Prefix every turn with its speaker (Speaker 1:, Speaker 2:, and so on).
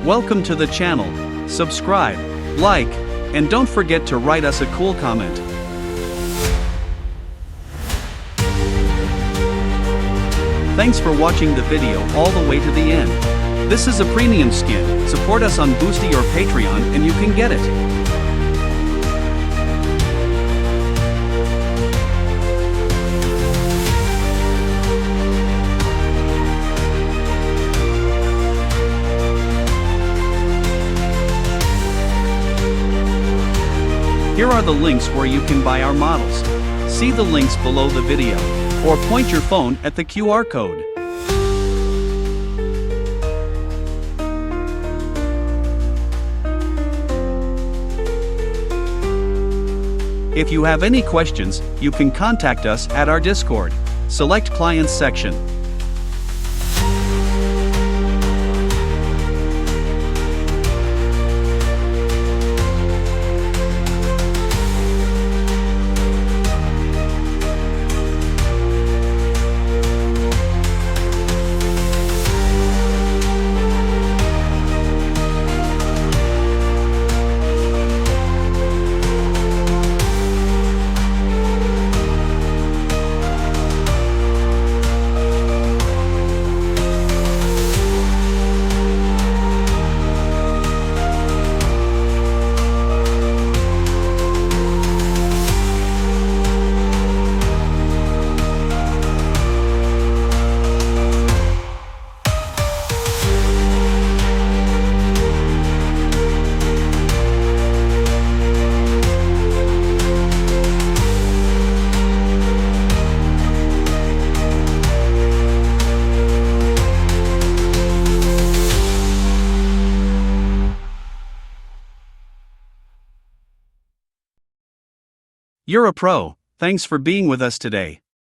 Speaker 1: Welcome to the channel. Subscribe, like, and don't forget to write us a cool comment. Thanks for watching the video all the way to the end. This is a premium skin. Support us on Boosty or Patreon and you can get it. Here are the links where you can buy our models. See the links below the video, or point your phone at the QR code. If you have any questions, you can contact us at our Discord. Select Clients section. You're a pro. Thanks for being with us today.